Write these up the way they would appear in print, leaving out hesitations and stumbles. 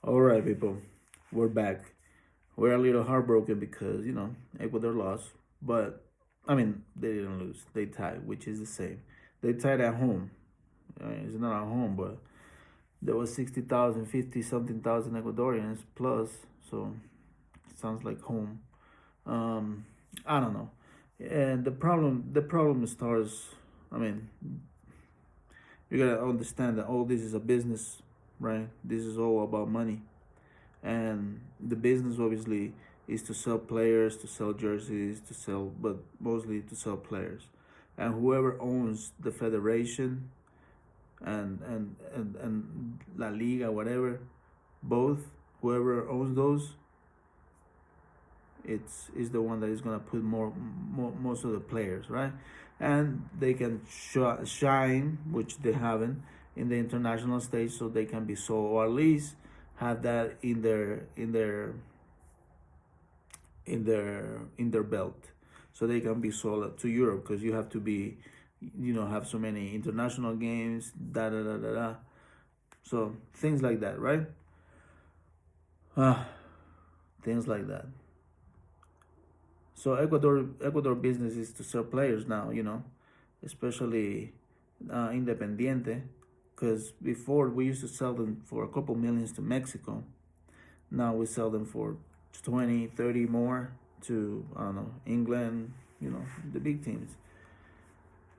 All right, people, we're back. We're a little heartbroken because Ecuador lost, but I mean they didn't lose. They tied, which is the same. They tied at home. It's not at home, but there was 60,000, 50 something thousand Ecuadorians plus, so it sounds like home. Um, I don't know, and the problem starts. I mean, you gotta understand that all this is a business, right? This is all about money, and the business obviously is to sell players, to sell jerseys, to sell, but mostly to sell players. And whoever owns the federation and La Liga, whatever, both, whoever owns those, it's is the one that is gonna put more most of the players, right? And they can shine, which they haven't, in the international stage, so they can be sold, or at least have that in their belt, so they can be sold to Europe, because you have to be, have so many international games, da da da da da. So things like that, right? Ah, things like that. So Ecuador business is to sell players now, especially Independiente, because before we used to sell them for a couple millions to Mexico. Now we sell them for 20, 30 more to, I don't know, England, the big teams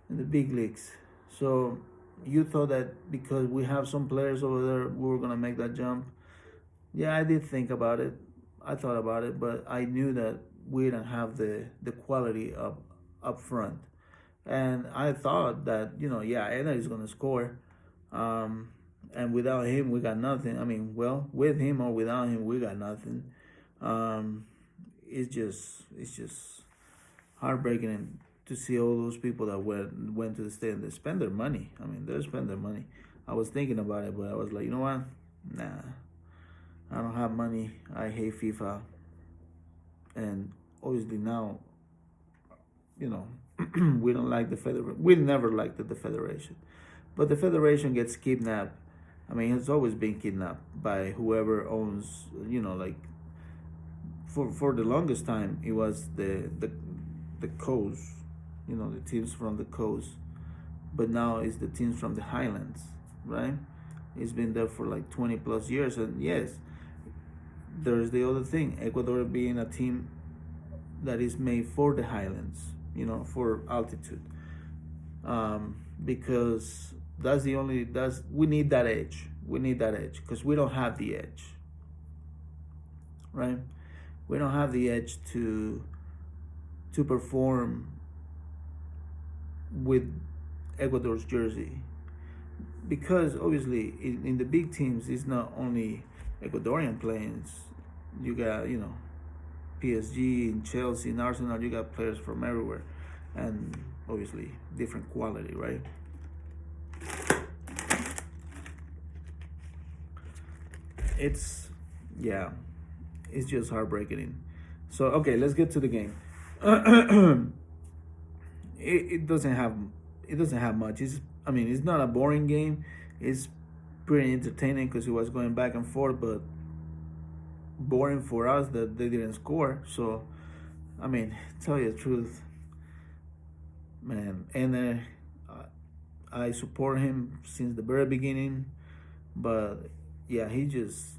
and the big leagues. So you thought that because we have some players over there, we were gonna make that jump. Yeah, I did think about it. I thought about it, but I knew that we didn't have the quality up front, and I thought that yeah, Ena is gonna score, um, and without him we got nothing. I mean, well, with him or without him we got nothing. Um, it's just heartbreaking to see all those people that went to the stadium. They spend their money. I mean, they spend their money. I was thinking about it, but I was like, you know what? Nah, I don't have money. I hate FIFA, and obviously now, you know, we don't like the federation. We never liked the federation, but the federation gets kidnapped. I mean, it's always been kidnapped by whoever owns. Like for the longest time, it was the coast. The teams from the coast, but now it's the teams from the highlands, right? It's been there for like 20 plus years, and yes, there's the other thing. Ecuador being a team that is made for the highlands, for altitude, because that's we need that edge. We need that edge because we don't have the edge, right? We don't have the edge to perform with Ecuador's jersey, because obviously in the big teams it's not only Ecuadorian players. You got PSG and Chelsea and Arsenal. You got players from everywhere, and obviously different quality, right? It's yeah, it's just heartbreaking. So okay, let's get to the game. it doesn't have much. I mean, it's not a boring game. It's pretty entertaining because it was going back and forth, but boring for us that they didn't score. So, I mean, tell you the truth, man. And I support him since the very beginning, but yeah, he just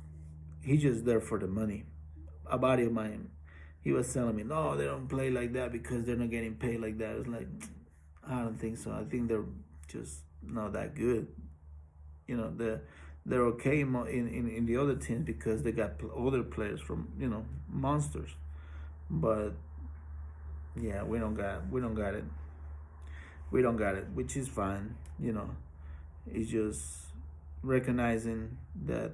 there for the money. A buddy of mine, he was telling me, no, they don't play like that because they're not getting paid like that. It's like, I don't think so. I think they're just not that good. They're okay in the other teams because they got other players from monsters. But yeah, we don't got it. We don't got it, which is fine. It's just recognizing that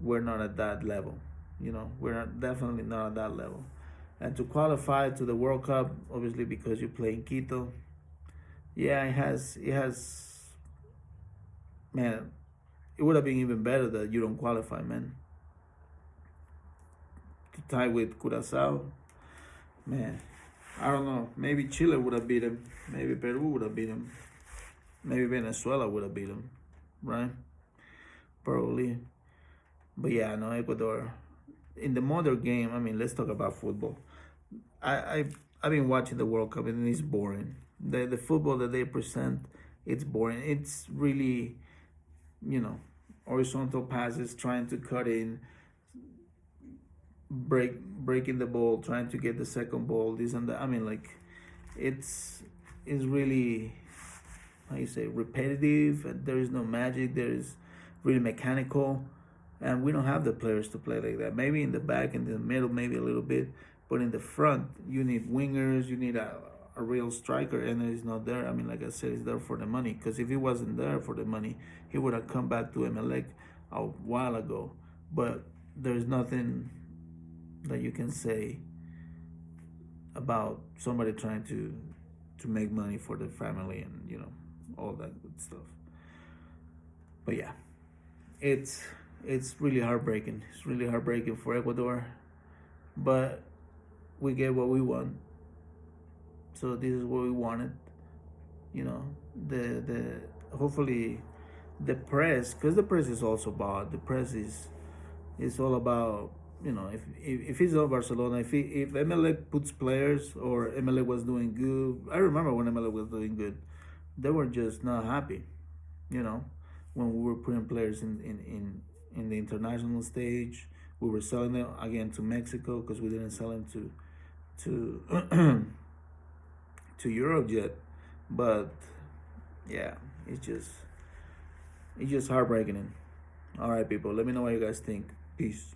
we're not at that level. We're definitely not at that level. And to qualify to the World Cup, obviously because you play in Quito, yeah, it has man, it would have been even better that you don't qualify, man. To tie with Curaçao, man, I don't know. Maybe Chile would have beat him. Maybe Peru would have beat him. Maybe Venezuela would have beat him, right? Probably. But yeah, no, Ecuador in the modern game. I mean, let's talk about football. I I've been watching the World Cup and it's boring. The football that they present, it's boring. It's really, you know, horizontal passes, trying to cut in, breaking the ball, trying to get the second ball, this and that. I mean, like, it's really, how you say, repetitive. And there is no magic. There is really mechanical, and we don't have the players to play like that. Maybe in the back, in the middle, maybe a little bit, but in the front, you need wingers. You need a real striker, and it's not there. I mean, like I said, it's there for the money. Because if he wasn't there for the money, he would have come back to Emelec a while ago. But there's nothing that you can say about somebody trying to make money for the family and all that good stuff. But yeah, it's it's really heartbreaking. It's really heartbreaking for Ecuador, but we get what we want. So this is what we wanted. The hopefully the press, because the press is also bought. The press is all about, if it's not Barcelona, if MLA puts players, or MLA was doing good. I remember when MLA was doing good, they were just not happy. You know, when we were putting players in the international stage, we were selling them again to Mexico because we didn't sell them to to Europe yet. But yeah, it's just heartbreaking. All right, people, let me know what you guys think. Peace.